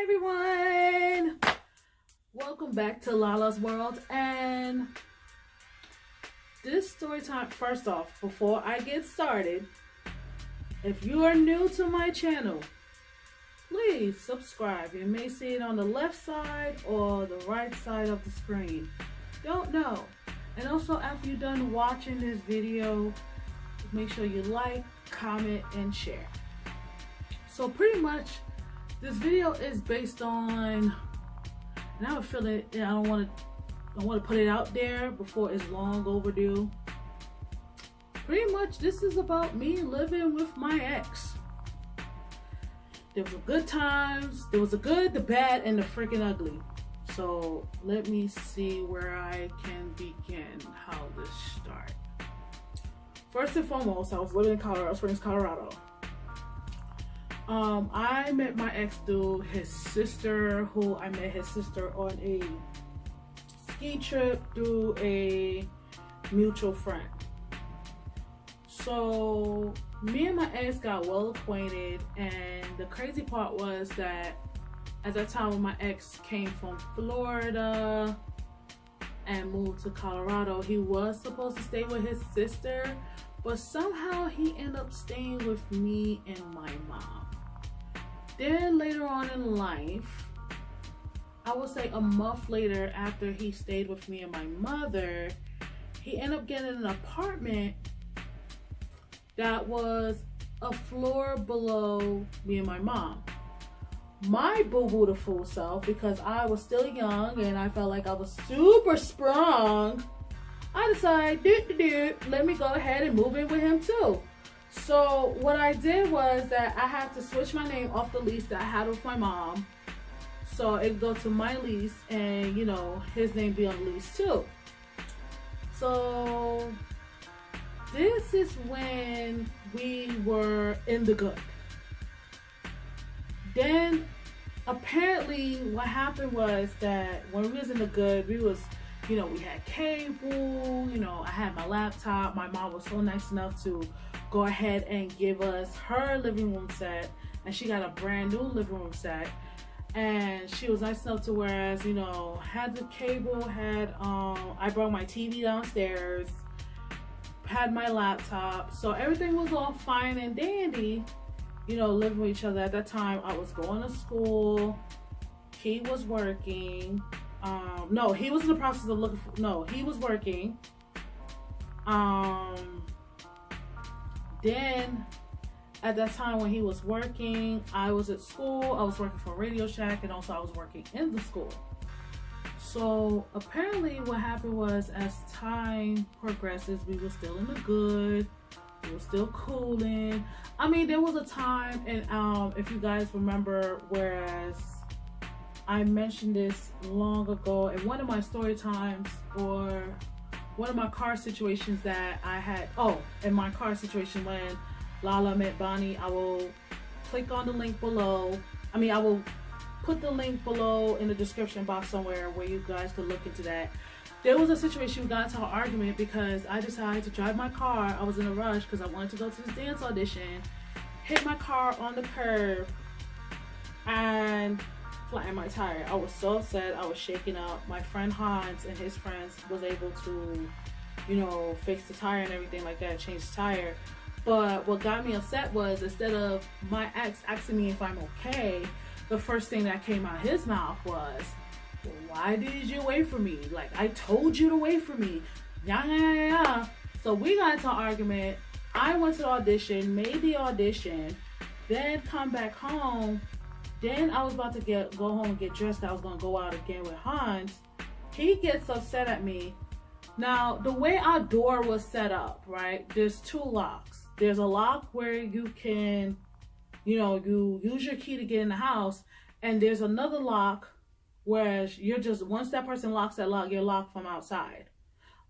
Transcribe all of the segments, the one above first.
everyone, welcome back to Lala's World. And this story time, first off, before I get started, if you are new to my channel, please subscribe. You may see it on the left side or the right side of the screen, don't know. And also, after you're done watching this video, make sure you like, comment, and share. So pretty much this video is based on, and I have a feeling I want to put it out there before it's long overdue. Pretty much this is about me living with my ex. There was good times, there was the good, the bad, and the freaking ugly. So let me see where I can begin how this started. First and foremost, I was living in Colorado Springs, Colorado. I met my ex through his sister, I met his sister on a ski trip through a mutual friend. So me and my ex got well acquainted, and the crazy part was that at that time when my ex came from Florida and moved to Colorado, he was supposed to stay with his sister, but somehow he ended up staying with me and my mom. Then later on in life, I would say a month later after he stayed with me and my mother, he ended up getting an apartment that was a floor below me and my mom. My boo-boo the fool self, because I was still young and I felt like I was super sprung, I decided, let me go ahead and move in with him too. So what I did was that I had to switch my name off the lease that I had with my mom. So it go to my lease and, you know, his name be on the lease too. So this is when we were in the good. Then apparently what happened was that when we was in the good, we was, you know, we had cable, you know, I had my laptop. My mom was so nice enough to go ahead and give us her living room set, and she got a brand new living room set. And she was nice enough to whereas, you know, had the cable, had I brought my TV downstairs, had my laptop, so everything was all fine and dandy, you know, living with each other. At that time I was going to school, he was working. No, he was in the process of looking for, no, he was working. Then at that time when he was working, I was at school. I was working for Radio Shack, and also I was working in the school. So apparently what happened was, as time progresses, we were still in the good. We were still cooling. I mean, there was a time, and if you guys remember, whereas I mentioned this long ago in one of my story times, or one of my car situations that I had, in my car situation when Lala met Bonnie, I will click on the link below. I will put the link below in the description box somewhere where you guys could look into that. There was a situation we got into an argument because I decided to drive my car. I was in a rush because I wanted to go to this dance audition, hit my car on the curb, and flattened my tire. I was so upset. I was shaking up. My friend Hans and his friends was able to, you know, fix the tire and everything like that, change the tire. But what got me upset was, instead of my ex asking me if I'm okay, the first thing that came out of his mouth was, well, why did you wait for me? Like, I told you to wait for me. Yeah. So we got into an argument. I went to the audition, made the audition, then come back home. Then I was about to go home and get dressed. I was going to go out again with Hans. He gets upset at me. Now, the way our door was set up, right? There's two locks. There's a lock where you can, you know, you use your key to get in the house. And there's another lock where you're just, once that person locks that lock, you're locked from outside.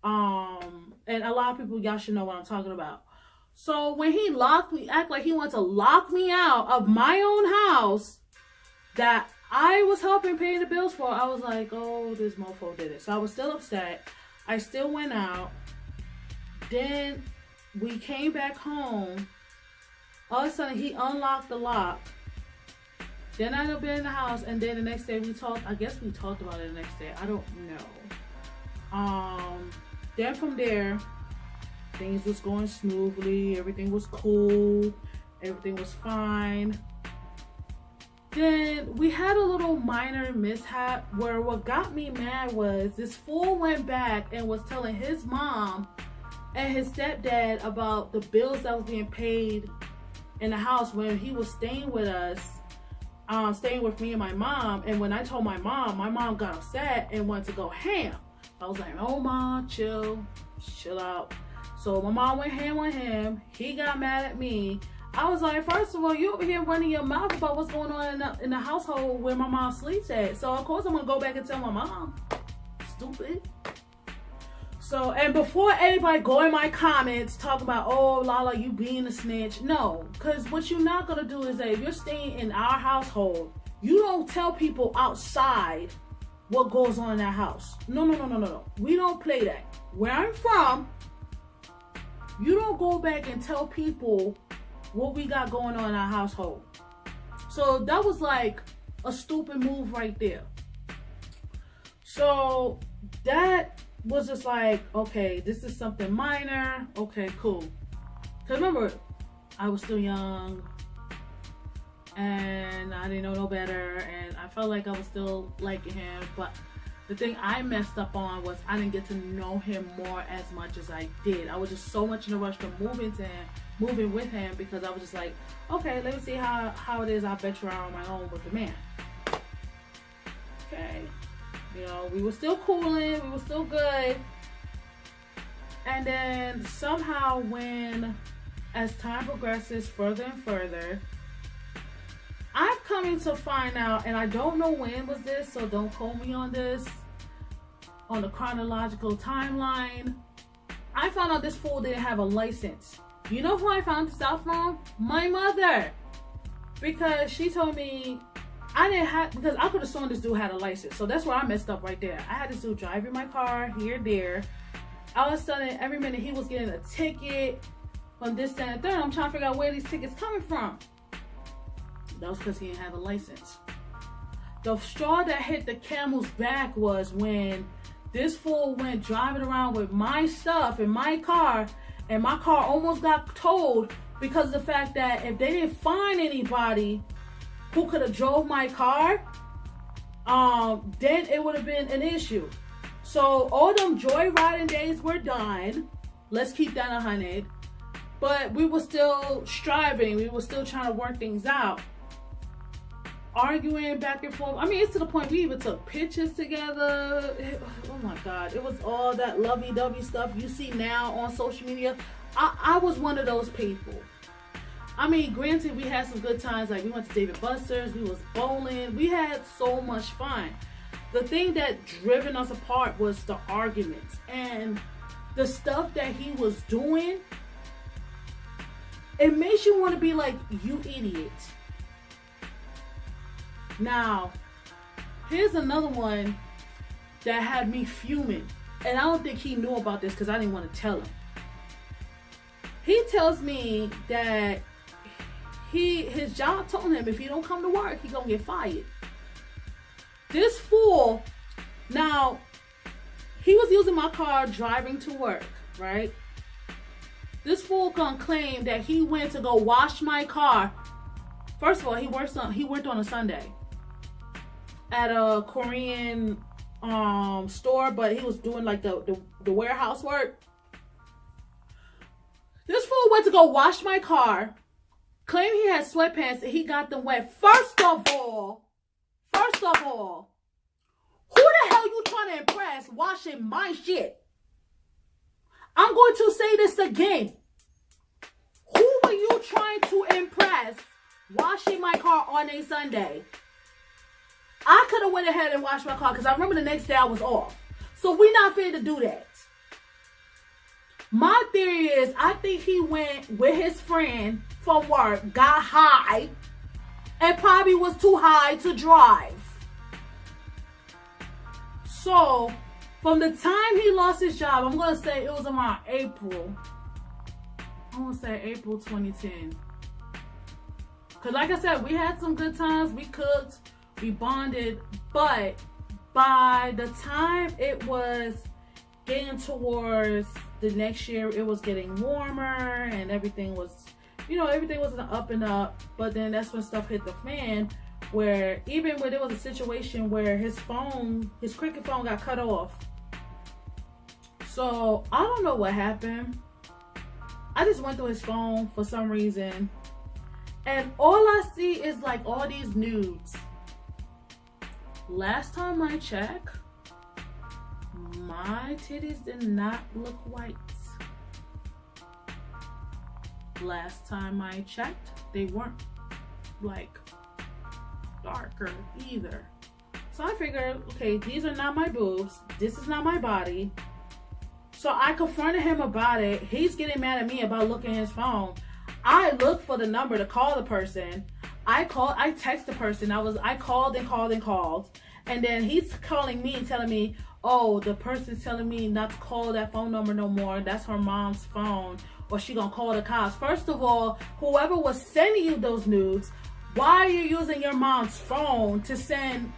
And a lot of people, y'all should know what I'm talking about. So when he locked me, act like he wanted to lock me out of my own house that I was helping pay the bills for, I was like, oh, this mofo did it. So I was still upset. I still went out. Then we came back home. All of a sudden, he unlocked the lock. Then I ended up being in the house, and then the next day we talked. I guess we talked about it the next day. I don't know. Then from there, things was going smoothly. Everything was cool. Everything was fine. Then we had a little minor mishap where what got me mad was this fool went back and was telling his mom and his stepdad about the bills that was being paid in the house when he was staying with us, staying with me and my mom. And when I told my mom got upset and wanted to go ham. I was like, oh, Mom, chill out. So my mom went ham on him. He got mad at me. I was like, first of all, you over here running your mouth about what's going on in the household where my mom sleeps at. So of course I'm gonna go back and tell my mom. Stupid. So, and before anybody go in my comments talking about, oh, Lala, you being a snitch. No, because what you're not gonna do is that if you're staying in our household, you don't tell people outside what goes on in that house. No. We don't play that. Where I'm from, you don't go back and tell people what we got going on in our household. So that was like a stupid move right there. So that was just like, okay, this is something minor. Okay, cool. Because remember, I was still young and I didn't know no better, and I felt like I was still liking him. But the thing I messed up on was I didn't get to know him more as much as I did. I was just so much in a rush to moving with him, because I was just like, okay, let me see how it is. I'll venture out on my own with the man. Okay. You know, we were still cooling, we were still good. And then somehow as time progresses further and further, I'm coming to find out, and I don't know when was this, so don't quote me on this, on the chronological timeline. I found out this fool didn't have a license. You know who I found this out from? My mother. Because she told me because I could have sworn this dude had a license. So that's where I messed up right there. I had this dude driving my car here, there. All of a sudden, every minute he was getting a ticket from this, that, and third. I'm trying to figure out where these tickets coming from. That was because he didn't have a license. The straw that hit the camel's back was when this fool went driving around with my stuff in my car, and my car almost got towed because of the fact that if they didn't find anybody who could have drove my car, then it would have been an issue. So all them joyriding days were done. Let's keep that 100. But we were still striving. We were still trying to work things out. Arguing back and forth. I mean, it's to the point we even took pictures together. Oh my God. It was all that lovey-dovey stuff you see now on social media. I was one of those people. I mean, granted, we had some good times. Like, we went to Dave & Buster's. We was bowling. We had so much fun. The thing that driven us apart was the arguments. And the stuff that he was doing, it makes you want to be like, you idiot. Now, here's another one that had me fuming. And I don't think he knew about this because I didn't want to tell him. He tells me that his job told him if he don't come to work, he gonna get fired. This fool, now, he was using my car driving to work, right? This fool gonna claim that he went to go wash my car. First of all, he worked on a Sunday at a Korean store, but he was doing like the warehouse work. This fool went to go wash my car, claimed he had sweatpants and he got them wet. First of all, who the hell you trying to impress washing my shit? I'm going to say this again. Who were you trying to impress washing my car on a Sunday? I could have went ahead and washed my car because I remember the next day I was off. So we not fair to do that. My theory is I think he went with his friend from work, got high, and probably was too high to drive. So from the time he lost his job, I'm going to say it was around April. I'm going to say April 2010. Because Because like I said, we had some good times. We cooked, we bonded. But by the time it was getting towards the next year, it was getting warmer and everything was, everything was up and up. But then that's when stuff hit the fan, where even when there was a situation where his Cricket phone got cut off. So I don't know what happened. I just went through his phone for some reason, and all I see is like all these nudes. Last time I checked, my titties did not look white. Last time I checked, they weren't like darker either. So I figured, okay, these are not my boobs. This is not my body. So I confronted him about it. He's getting mad at me about looking at his phone. I looked for the number to call the person. I text the person. I called and called and called. And then he's calling me and telling me, oh, the person's telling me not to call that phone number no more. That's her mom's phone, or she gonna call the cops. First of all, whoever was sending you those nudes, why are you using your mom's phone to send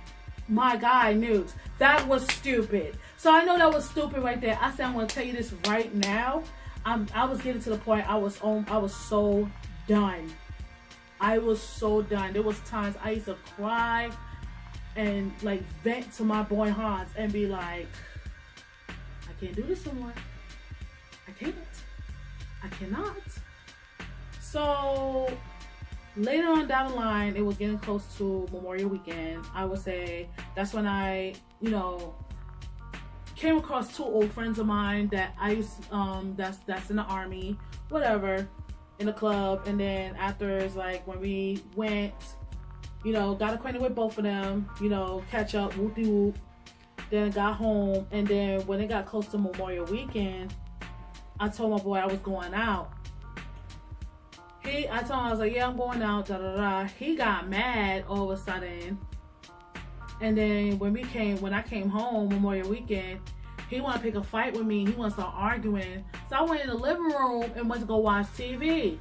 my guy nudes? That was stupid. So I know that was stupid right there. I said, I'm gonna tell you this right now. I was getting to the point I was so done. I was so done. There was times I used to cry and like vent to my boy Hans and be like, I can't do this anymore. I can't. I cannot. So later on down the line, it was getting close to Memorial Weekend. I would say that's when I, came across two old friends of mine that I used, that's in the army, whatever, in the club. And then after, it's like when we went, got acquainted with both of them, catch up, whoop-de-whoop. Then got home, and then when it got close to Memorial Weekend, I told my boy I was going out. I told him, I was like, yeah, I'm going out, da-da-da. He got mad all of a sudden. And then when I came home Memorial Weekend, he wanted to pick a fight with me. He wanted to start arguing. So I went in the living room and went to go watch TV.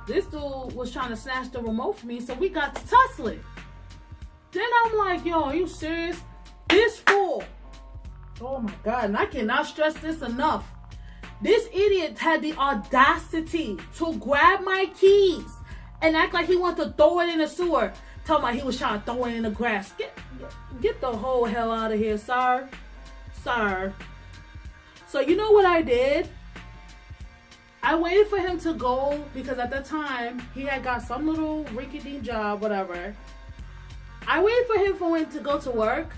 This dude was trying to snatch the remote from me, so we got to tussling. Then I'm like, yo, are you serious? This fool. Oh my God, and I cannot stress this enough. This idiot had the audacity to grab my keys and act like he wanted to throw it in the sewer. Talking about he was trying to throw it in the grass. Get the whole hell out of here, sir. Sir. So you know what I did? I waited for him to go because at that time he had got some little rinky-dink job, whatever. I waited for him to go to work.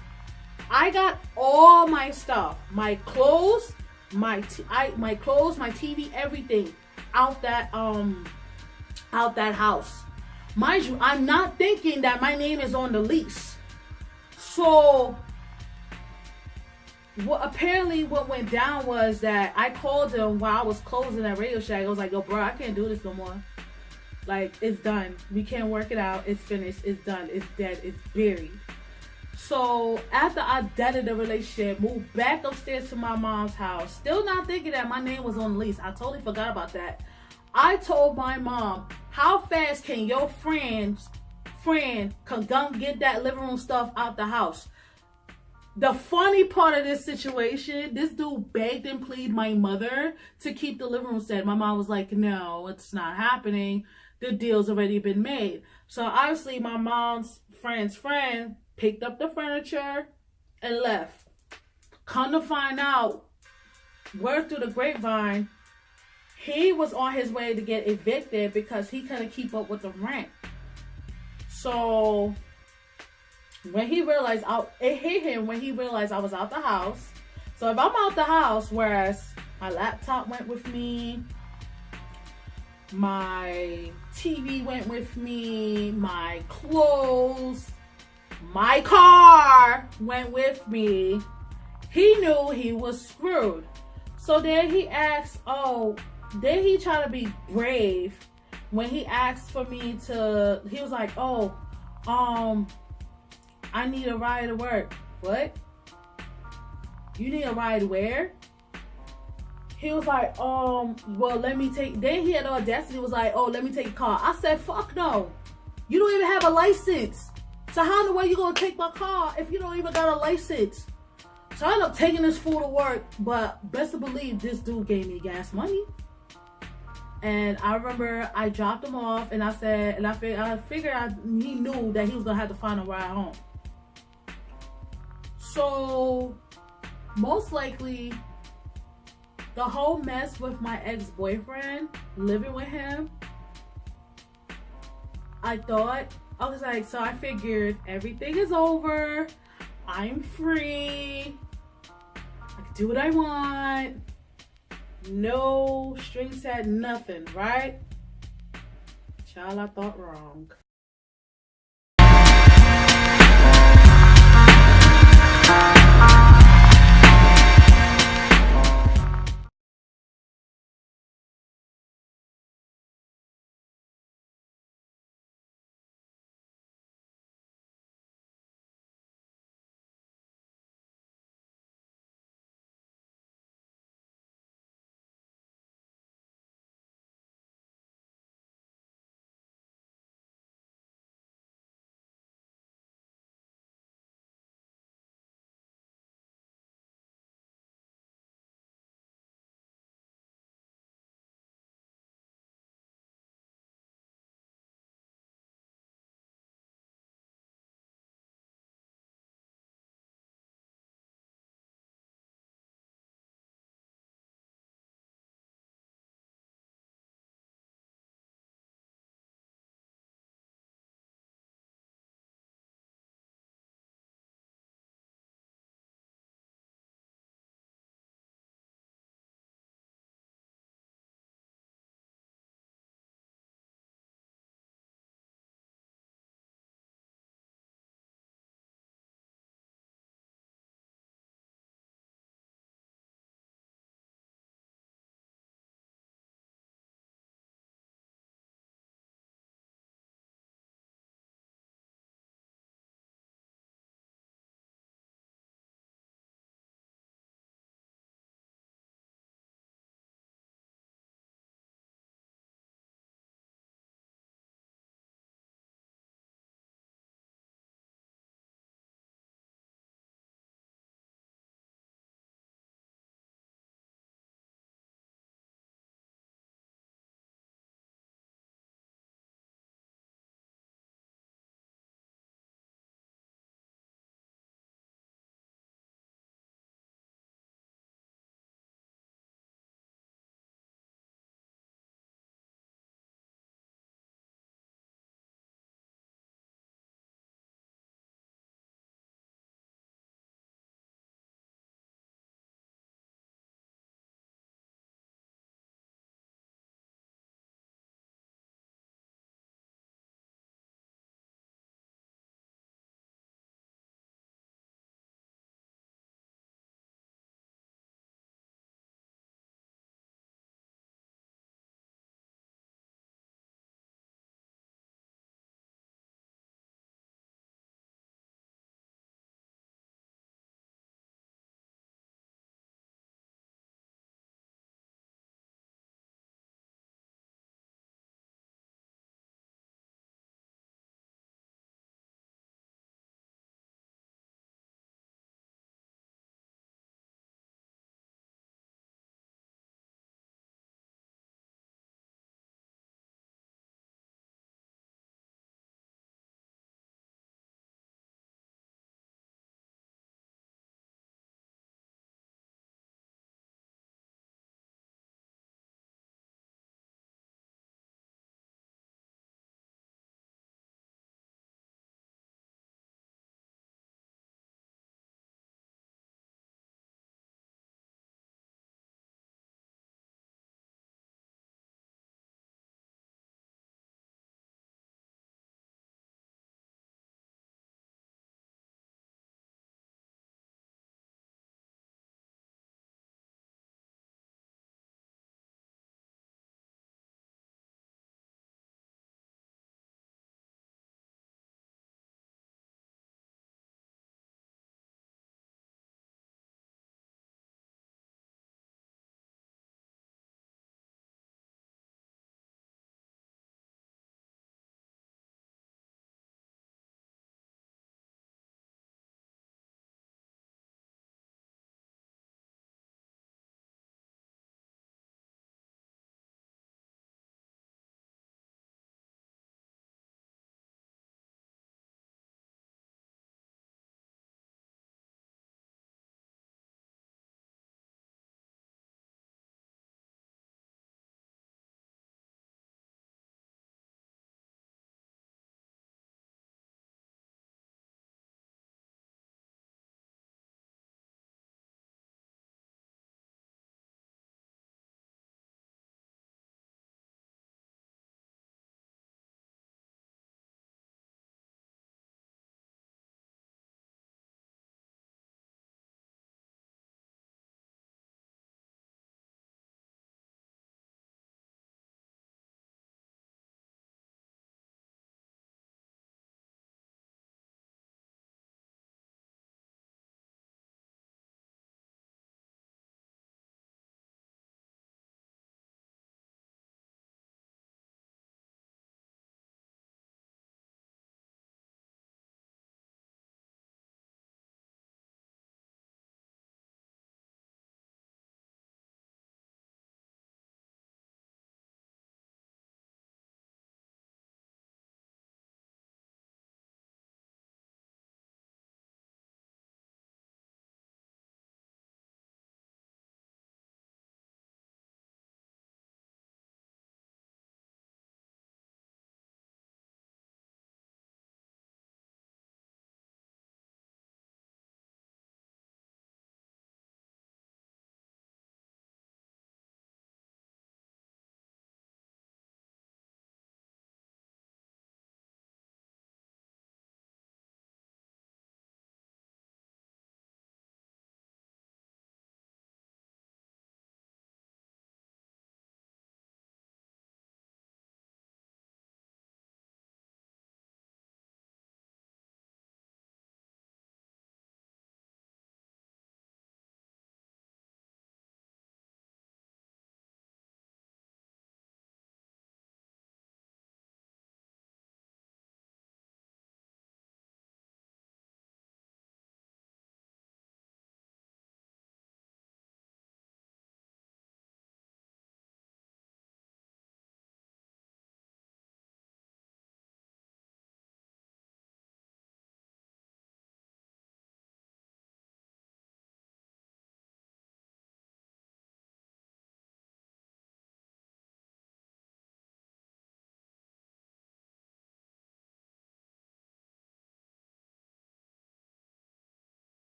I got all my stuff, my clothes, my clothes, my TV, everything out that house. Mind you, I'm not thinking that my name is on the lease. So what went down was that I called him while I was closing that Radio Shack. I was like, yo, bro, I can't do this no more. Like, it's done. We can't work it out. It's finished. It's done. It's dead. It's buried. So after I deaded the relationship, moved back upstairs to my mom's house, still not thinking that my name was on the lease. I totally forgot about that. I told my mom, how fast can your friend come get that living room stuff out the house? The funny part of this situation, this dude begged and pleaded my mother to keep the living room set. My mom was like, no, it's not happening. The deal's already been made. So obviously my mom's friend's friend picked up the furniture and left. Come to find out, word through the grapevine, he was on his way to get evicted because he couldn't keep up with the rent. So when he realized, it hit him when he realized I was out the house. So if I'm out the house, whereas my laptop went with me, my TV went with me, my clothes, my car went with me, he knew he was screwed. So then he asked, then he tried to be brave when he asked for me to, he was like, I need a ride to work. What? You need a ride where? He was like, well, let me take. Then he had the audacity, was like, oh, let me take your car. I said, fuck no. You don't even have a license. So how in the way you gonna take my car if you don't even got a license? So I ended up taking this fool to work, but best to believe this dude gave me gas money. And I remember I dropped him off, and I said, and I figured he knew that he was gonna have to find a ride home. So most likely, the whole mess with my ex-boyfriend, living with him, I was like, so I figured everything is over. I'm free. I can do what I want. No strings had nothing, right? Child, I thought wrong.